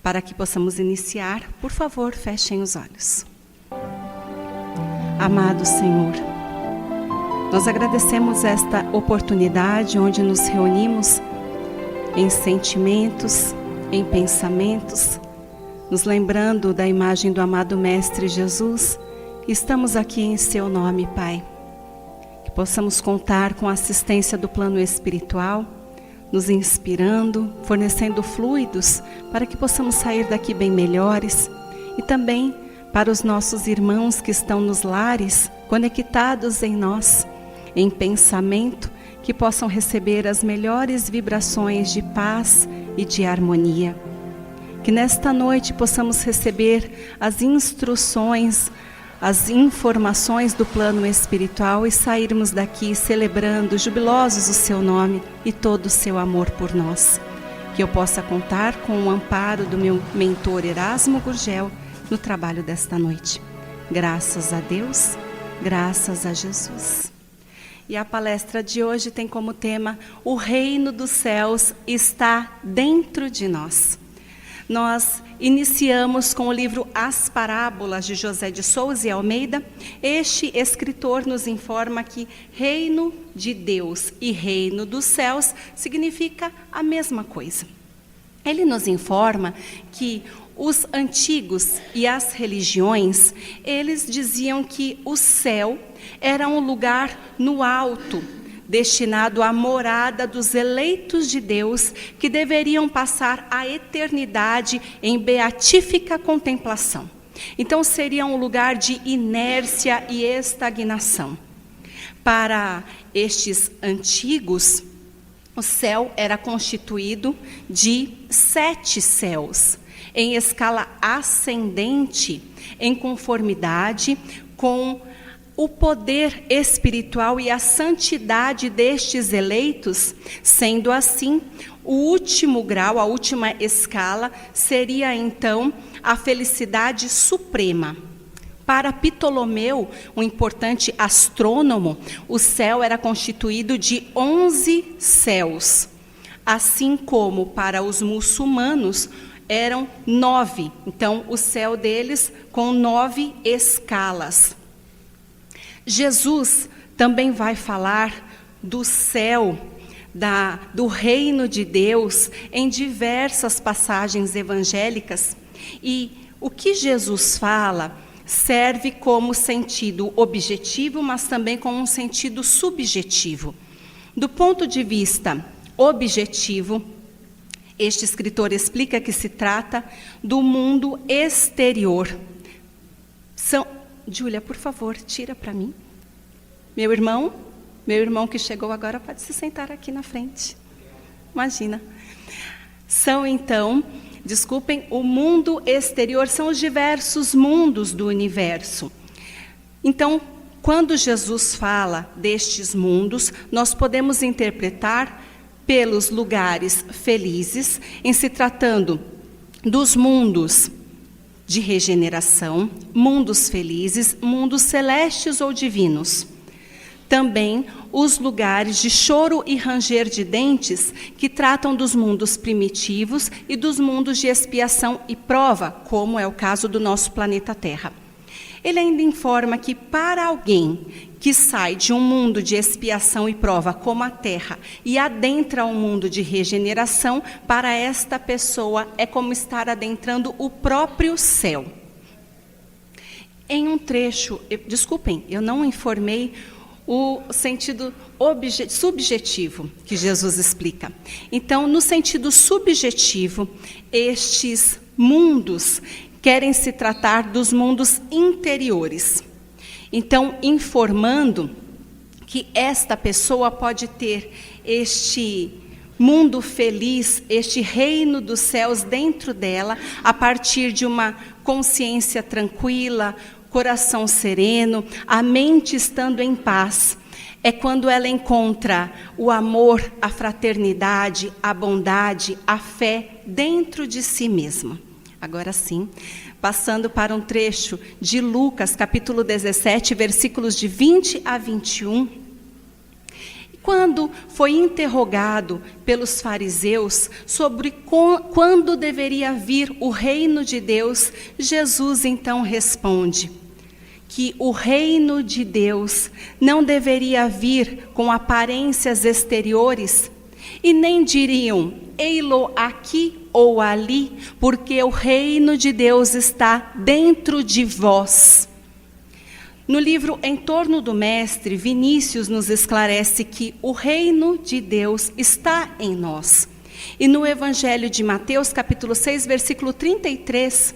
Para que possamos iniciar, por favor, fechem os olhos. Amado Senhor, nós agradecemos esta oportunidade onde nos reunimos em sentimentos, em pensamentos, nos lembrando da imagem do amado Mestre Jesus. Estamos aqui em Seu nome, Pai. Que possamos contar com a assistência do plano espiritual, nos inspirando, fornecendo fluidos para que possamos sair daqui bem melhores, e também para os nossos irmãos que estão nos lares, conectados em nós, em pensamento, que possam receber as melhores vibrações de paz e de harmonia. Que nesta noite possamos receber as instruções, as informações do plano espiritual e sairmos daqui celebrando, jubilosos o Seu nome e todo o Seu amor por nós. Que eu possa contar com o amparo do meu mentor Erasmo Gurgel no trabalho desta noite. Graças a Deus, graças a Jesus. E a palestra de hoje tem como tema: o reino dos céus está dentro de nós. Nós iniciamos com o livro As Parábolas, de José de Souza e Almeida. Este escritor nos informa que reino de Deus e reino dos céus significa a mesma coisa. Ele nos informa que os antigos e as religiões, eles diziam que o céu era um lugar no alto, destinado à morada dos eleitos de Deus, que deveriam passar a eternidade em beatífica contemplação. Então seria um lugar de inércia e estagnação. Para estes antigos, o céu era constituído de 7 céus, em escala ascendente, em conformidade com o poder espiritual e a santidade destes eleitos. Sendo assim, o último grau, a última escala, seria então a felicidade suprema. Para Ptolomeu, um importante astrônomo, o céu era constituído de 11 céus, assim como para os muçulmanos eram 9. Então, o céu deles com 9 escalas. Jesus também vai falar do céu, do reino de Deus, em diversas passagens evangélicas. E o que Jesus fala serve como sentido objetivo, mas também como um sentido subjetivo. Do ponto de vista objetivo, este escritor explica que se trata do mundo exterior. Júlia, por favor, tira para mim. Meu irmão que chegou agora pode se sentar aqui na frente. Imagina. O mundo exterior são os diversos mundos do universo. Então, quando Jesus fala destes mundos, nós podemos interpretar pelos lugares felizes, em se tratando dos mundos de regeneração, mundos felizes, mundos celestes ou divinos. Também os lugares de choro e ranger de dentes, que tratam dos mundos primitivos e dos mundos de expiação e prova, como é o caso do nosso planeta Terra. Ele ainda informa que para alguém que sai de um mundo de expiação e prova, como a Terra, e adentra um mundo de regeneração, para esta pessoa é como estar adentrando o próprio céu. Em um trecho, eu não informei o sentido subjetivo que Jesus explica. Então, no sentido subjetivo, estes mundos querem se tratar dos mundos interiores. Então, informando que esta pessoa pode ter este mundo feliz, este reino dos céus dentro dela, a partir de uma consciência tranquila, coração sereno, a mente estando em paz. É quando ela encontra o amor, a fraternidade, a bondade, a fé dentro de si mesma. Agora sim, passando para um trecho de Lucas, capítulo 17, versículos de 20 a 21. quando foi interrogado pelos fariseus sobre quando deveria vir o reino de Deus, Jesus então responde que o reino de Deus não deveria vir com aparências exteriores, e nem diriam, ei-lo aqui ou ali, porque o reino de Deus está dentro de vós. No livro Em Torno do Mestre, Vinícius nos esclarece que o reino de Deus está em nós. E no Evangelho de Mateus, capítulo 6, versículo 33,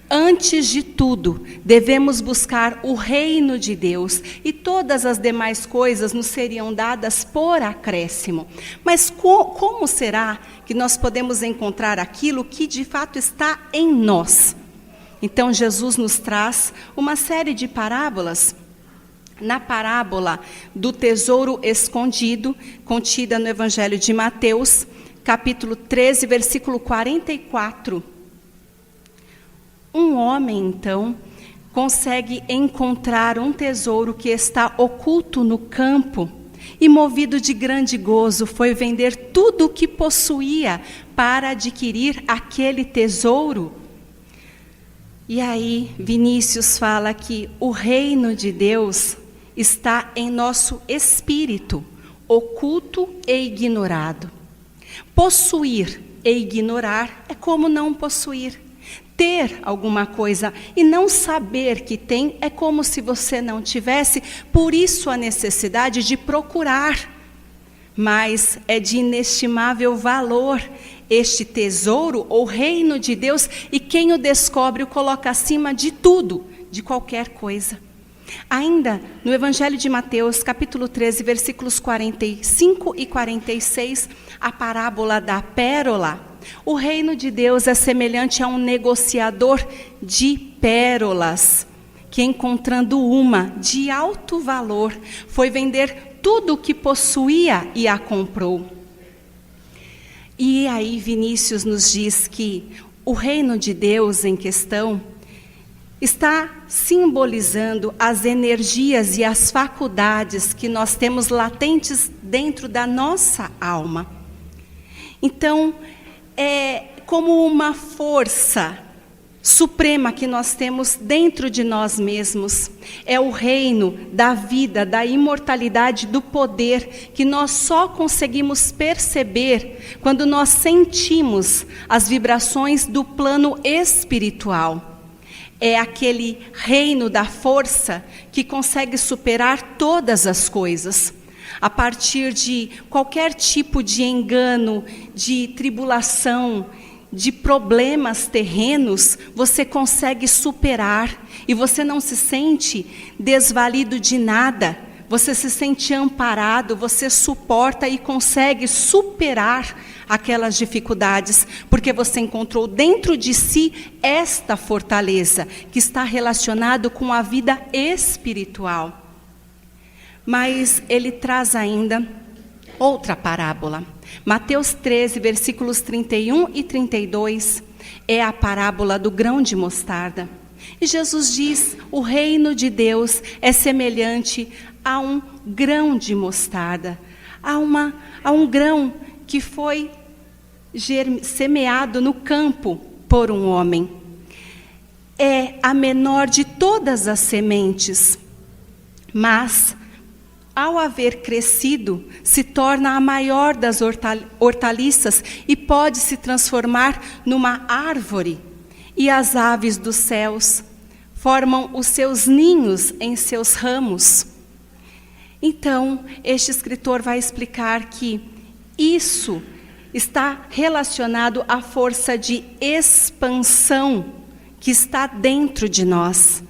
antes de tudo, devemos buscar o reino de Deus, e todas as demais coisas nos seriam dadas por acréscimo. Mas como será que nós podemos encontrar aquilo que de fato está em nós? Então Jesus nos traz uma série de parábolas. Na parábola do tesouro escondido, contida no Evangelho de Mateus, capítulo 13, versículo 44. Um homem, então, consegue encontrar um tesouro que está oculto no campo e, movido de grande gozo, foi vender tudo o que possuía para adquirir aquele tesouro. E aí, Vinícius fala que o reino de Deus está em nosso espírito, oculto e ignorado. Possuir e ignorar é como não possuir. Ter alguma coisa e não saber que tem é como se você não tivesse, por isso a necessidade de procurar. Mas é de inestimável valor este tesouro ou reino de Deus, e quem o descobre o coloca acima de tudo, de qualquer coisa. Ainda no Evangelho de Mateus, capítulo 13, versículos 45 e 46, a parábola da pérola. O reino de Deus é semelhante a um negociador de pérolas, que encontrando uma de alto valor, foi vender tudo o que possuía e a comprou. E aí Vinícius nos diz que o reino de Deus em questão está simbolizando as energias e as faculdades que nós temos latentes dentro da nossa alma. Então, é como uma força suprema que nós temos dentro de nós mesmos. É o reino da vida, da imortalidade, do poder, que nós só conseguimos perceber quando nós sentimos as vibrações do plano espiritual. É aquele reino da força que consegue superar todas as coisas. A partir de qualquer tipo de engano, de tribulação, de problemas terrenos, você consegue superar e você não se sente desvalido de nada. Você se sente amparado, você suporta e consegue superar aquelas dificuldades, porque você encontrou dentro de si esta fortaleza, que está relacionado com a vida espiritual. Mas ele traz ainda outra parábola. Mateus 13, versículos 31 e 32, é a parábola do grão de mostarda. E Jesus diz, o reino de Deus é semelhante a um grão de mostarda, a um grão que foi semeado no campo por um homem. É a menor de todas as sementes, mas ao haver crescido, se torna a maior das hortaliças e pode se transformar numa árvore. E as aves dos céus formam os seus ninhos em seus ramos. Então, este escritor vai explicar que isso está relacionado à força de expansão que está dentro de nós,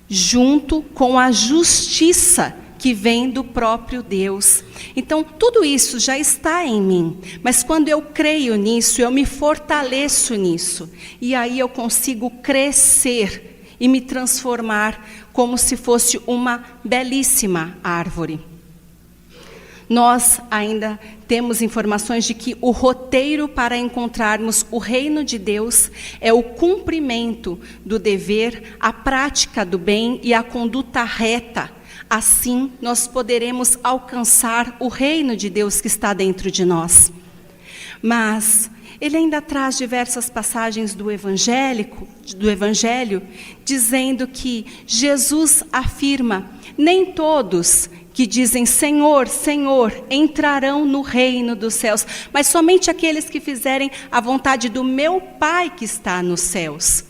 junto com a justiça que vem do próprio Deus. Então, tudo isso já está em mim, mas quando eu creio nisso, eu me fortaleço nisso, e aí eu consigo crescer e me transformar como se fosse uma belíssima árvore. Nós ainda temos informações de que o roteiro para encontrarmos o reino de Deus é o cumprimento do dever, a prática do bem e a conduta reta, Assim, nós poderemos alcançar o reino de Deus que está dentro de nós. Mas ele ainda traz diversas passagens do Evangelho, dizendo que Jesus afirma: nem todos que dizem Senhor, Senhor, entrarão no reino dos céus, mas somente aqueles que fizerem a vontade do meu Pai que está nos céus.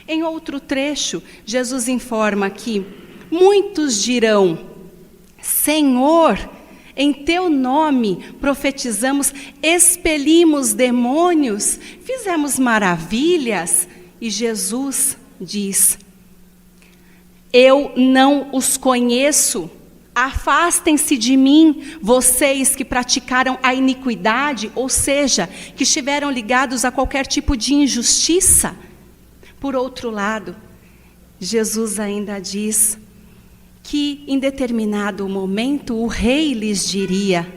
Em outro trecho, Jesus informa que muitos dirão: Senhor, em teu nome profetizamos, expelimos demônios, fizemos maravilhas. E Jesus diz: eu não os conheço, afastem-se de mim, vocês que praticaram a iniquidade, ou seja, que estiveram ligados a qualquer tipo de injustiça. Por outro lado, Jesus ainda diz que em determinado momento o rei lhes diria: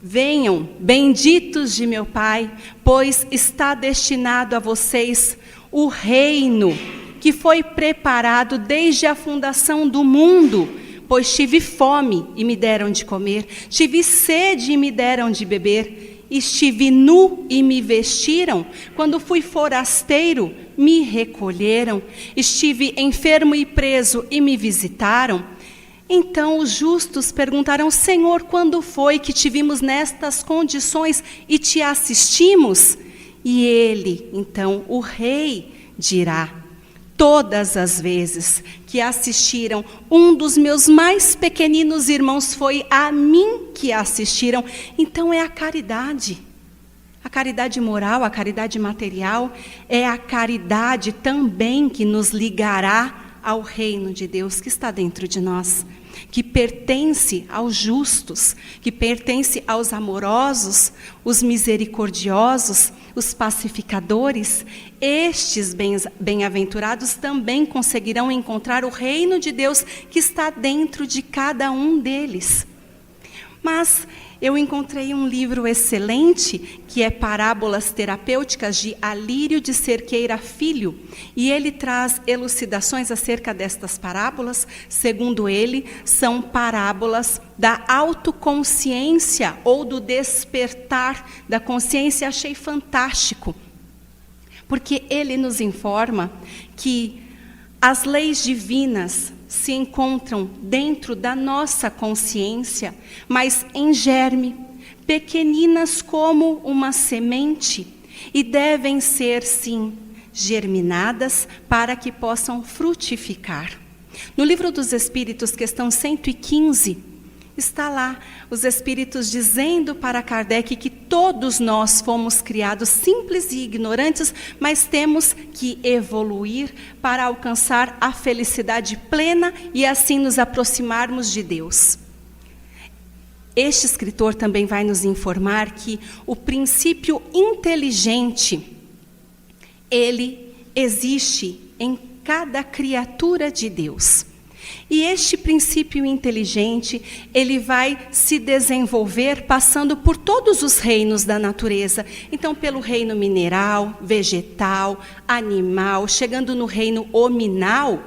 venham, benditos de meu Pai, pois está destinado a vocês o reino que foi preparado desde a fundação do mundo, pois tive fome e me deram de comer, tive sede e me deram de beber, estive nu e me vestiram, quando fui forasteiro, me recolheram, estive enfermo e preso e me visitaram. Então os justos perguntarão: Senhor, quando foi que te vimos nestas condições e te assistimos? E ele, então, o rei, dirá: todas as vezes que assistiram um dos meus mais pequeninos irmãos, foi a mim que assistiram. Então é a caridade. A caridade moral, a caridade material, é a caridade também que nos ligará ao reino de Deus que está dentro de nós, que pertence aos justos, que pertence aos amorosos, os misericordiosos, os pacificadores. Estes bem-aventurados também conseguirão encontrar o reino de Deus que está dentro de cada um deles. Mas eu encontrei um livro excelente, que é Parábolas Terapêuticas, de Alírio de Cerqueira Filho, e ele traz elucidações acerca destas parábolas. Segundo ele, são parábolas da autoconsciência ou do despertar da consciência. Achei fantástico, porque ele nos informa que as leis divinas se encontram dentro da nossa consciência, mas em germe, pequeninas como uma semente, e devem ser, sim, germinadas para que possam frutificar. No Livro dos Espíritos, questão 115, está lá os Espíritos dizendo para Kardec que todos nós fomos criados simples e ignorantes, mas temos que evoluir para alcançar a felicidade plena e assim nos aproximarmos de Deus. Este escritor também vai nos informar que o princípio inteligente, ele existe em cada criatura de Deus. E este princípio inteligente, ele vai se desenvolver passando por todos os reinos da natureza. Então, pelo reino mineral, vegetal, animal, chegando no reino hominal.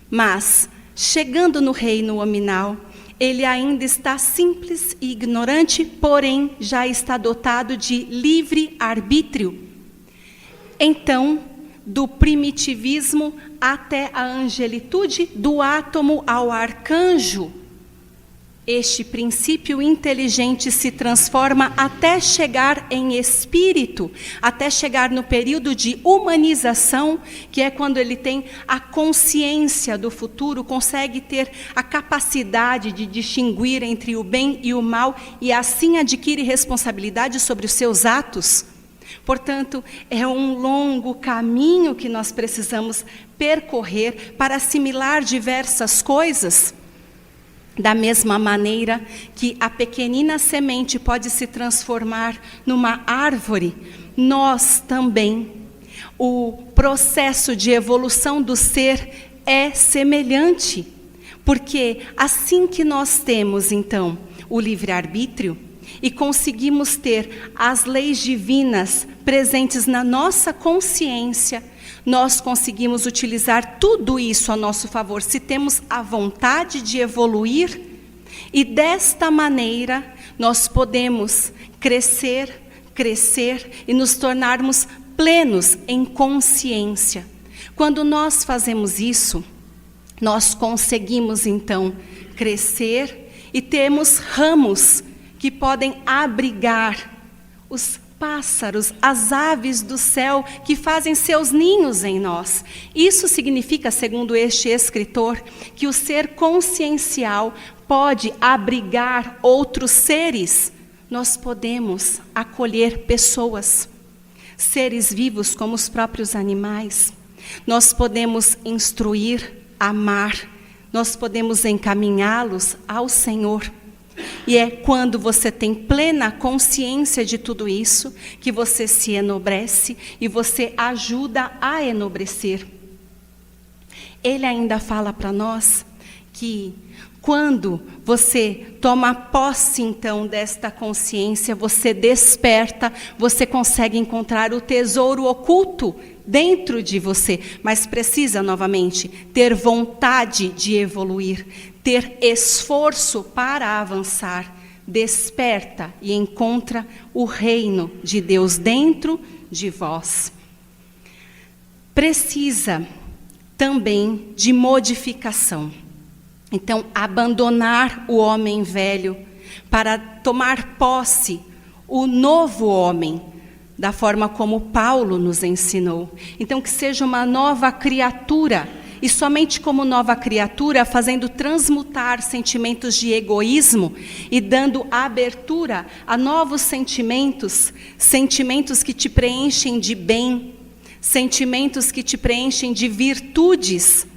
Mas, chegando no reino hominal, ele ainda está simples e ignorante, porém já está dotado de livre arbítrio. Então, do primitivismo até a angelitude, do átomo ao arcanjo, este princípio inteligente se transforma até chegar em espírito, até chegar no período de humanização, que é quando ele tem a consciência do futuro, consegue ter a capacidade de distinguir entre o bem e o mal, e assim adquire responsabilidade sobre os seus atos. Portanto, é um longo caminho que nós precisamos percorrer para assimilar diversas coisas. Da mesma maneira que a pequenina semente pode se transformar numa árvore, nós também, o processo de evolução do ser é semelhante. Porque assim que nós temos, então, o livre-arbítrio, e conseguimos ter as leis divinas presentes na nossa consciência, nós conseguimos utilizar tudo isso a nosso favor, se temos a vontade de evoluir, e desta maneira nós podemos crescer e nos tornarmos plenos em consciência. Quando nós fazemos isso, nós conseguimos então crescer e temos ramos que podem abrigar os pássaros, as aves do céu que fazem seus ninhos em nós. Isso significa, segundo este escritor, que o ser consciencial pode abrigar outros seres. Nós podemos acolher pessoas, seres vivos como os próprios animais. Nós podemos instruir, amar, nós podemos encaminhá-los ao Senhor. E é quando você tem plena consciência de tudo isso, que você se enobrece e você ajuda a enobrecer. Ele ainda fala para nós que quando você toma posse, então, desta consciência, você desperta, você consegue encontrar o tesouro oculto dentro de você, mas precisa, novamente, ter vontade de evoluir, ter esforço para avançar. Desperta e encontra o reino de Deus dentro de vós. Precisa também de modificação. Então, abandonar o homem velho para tomar posse o novo homem, da forma como Paulo nos ensinou. Então, que seja uma nova criatura, e somente como nova criatura, fazendo transmutar sentimentos de egoísmo e dando abertura a novos sentimentos, sentimentos que te preenchem de bem, sentimentos que te preenchem de virtudes.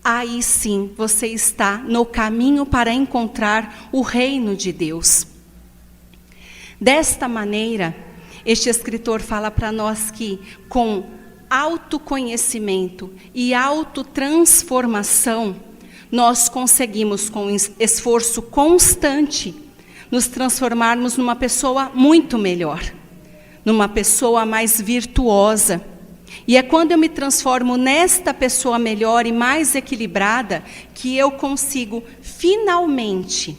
Aí sim, você está no caminho para encontrar o reino de Deus. Desta maneira, este escritor fala para nós que com autoconhecimento e autotransformação, nós conseguimos, com esforço constante, nos transformarmos numa pessoa muito melhor, numa pessoa mais virtuosa. E é quando eu me transformo nesta pessoa melhor e mais equilibrada que eu consigo finalmente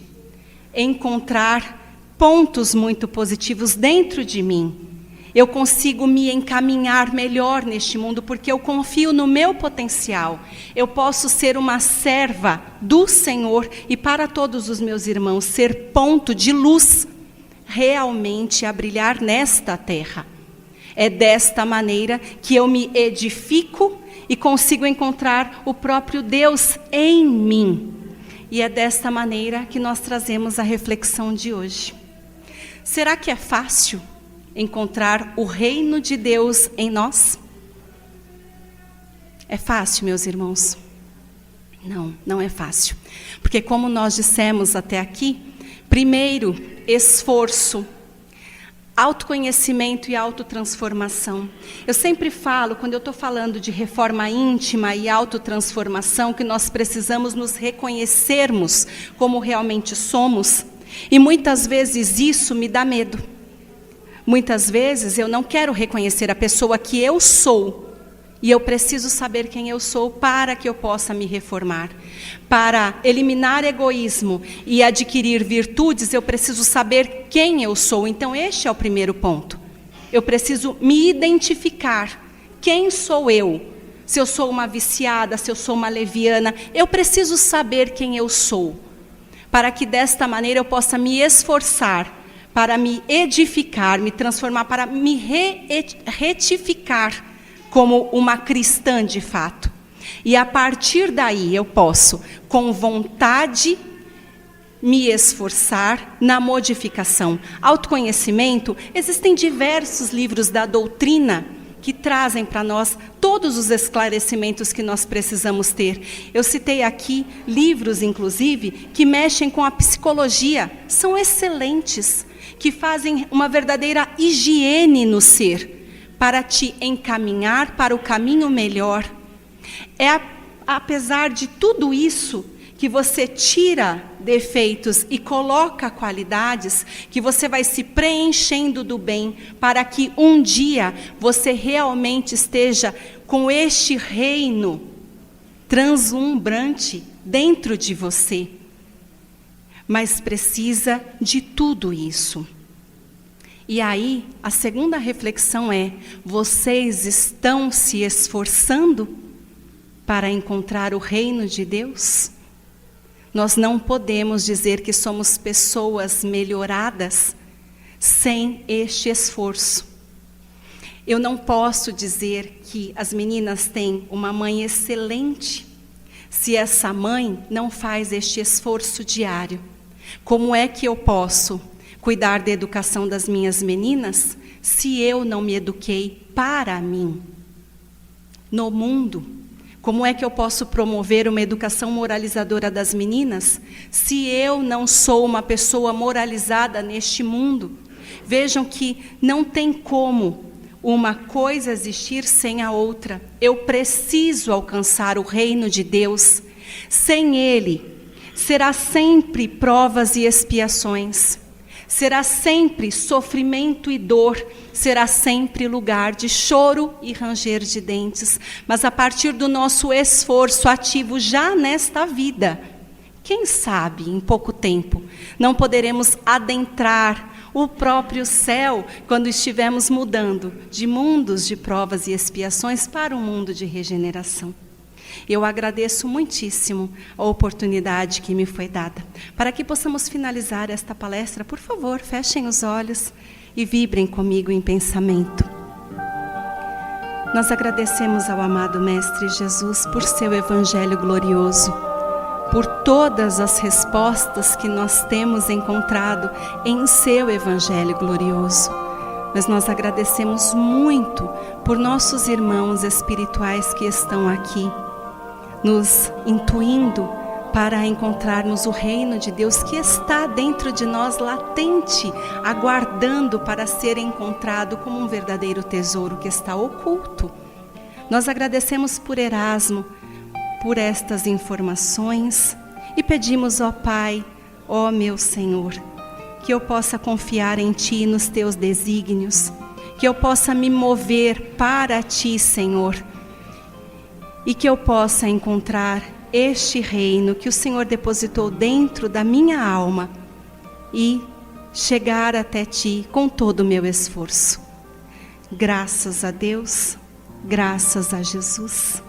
encontrar pontos muito positivos dentro de mim. Eu consigo me encaminhar melhor neste mundo porque eu confio no meu potencial. Eu posso ser uma serva do Senhor e para todos os meus irmãos ser ponto de luz realmente a brilhar nesta terra. É desta maneira que eu me edifico e consigo encontrar o próprio Deus em mim. E é desta maneira que nós trazemos a reflexão de hoje. Será que é fácil encontrar o reino de Deus em nós? É fácil, meus irmãos? Não, não é fácil. Porque como nós dissemos até aqui, primeiro, esforço, autoconhecimento e autotransformação. Eu sempre falo, quando eu estou falando de reforma íntima e autotransformação, que nós precisamos nos reconhecermos como realmente somos. E muitas vezes isso me dá medo. Muitas vezes eu não quero reconhecer a pessoa que eu sou. E eu preciso saber quem eu sou para que eu possa me reformar. Para eliminar egoísmo e adquirir virtudes, eu preciso saber quem eu sou. Então, este é o primeiro ponto. Eu preciso me identificar. Quem sou eu? Se eu sou uma viciada, se eu sou uma leviana, eu preciso saber quem eu sou. Para que desta maneira eu possa me esforçar, para me edificar, me transformar, para me retificar como uma cristã de fato. E a partir daí eu posso, com vontade, me esforçar na modificação. Autoconhecimento, existem diversos livros da doutrina que trazem para nós todos os esclarecimentos que nós precisamos ter. Eu citei aqui livros, inclusive, que mexem com a psicologia. São excelentes, que fazem uma verdadeira higiene no ser, para te encaminhar para o caminho melhor. É apesar de tudo isso que você tira defeitos e coloca qualidades, que você vai se preenchendo do bem, para que um dia você realmente esteja com este reino translumbrante dentro de você. Mas precisa de tudo isso. E aí, a segunda reflexão é: vocês estão se esforçando para encontrar o reino de Deus? Nós não podemos dizer que somos pessoas melhoradas sem este esforço. Eu não posso dizer que as meninas têm uma mãe excelente se essa mãe não faz este esforço diário. Como é que eu posso cuidar da educação das minhas meninas se eu não me eduquei para mim? No mundo, como é que eu posso promover uma educação moralizadora das meninas se eu não sou uma pessoa moralizada neste mundo? Vejam que não tem como uma coisa existir sem a outra. Eu preciso alcançar o reino de Deus. Sem Ele, será sempre provas e expiações. Será sempre sofrimento e dor, será sempre lugar de choro e ranger de dentes. Mas a partir do nosso esforço ativo já nesta vida, quem sabe, em pouco tempo, não poderemos adentrar o próprio céu quando estivermos mudando de mundos de provas e expiações para um mundo de regeneração. Eu agradeço muitíssimo a oportunidade que me foi dada. Para que possamos finalizar esta palestra, por favor, fechem os olhos e vibrem comigo em pensamento. Nós agradecemos ao amado Mestre Jesus por seu Evangelho glorioso, por todas as respostas que nós temos encontrado em seu Evangelho glorioso. Mas nós agradecemos muito por nossos irmãos espirituais que estão aqui, nos intuindo para encontrarmos o reino de Deus que está dentro de nós, latente, aguardando para ser encontrado como um verdadeiro tesouro que está oculto. Nós agradecemos por Erasmo, por estas informações, e pedimos, ó Pai, ó meu Senhor, que eu possa confiar em Ti, nos Teus desígnios, que eu possa me mover para Ti, Senhor, e que eu possa encontrar este reino que o Senhor depositou dentro da minha alma e chegar até Ti com todo o meu esforço. Graças a Deus, graças a Jesus.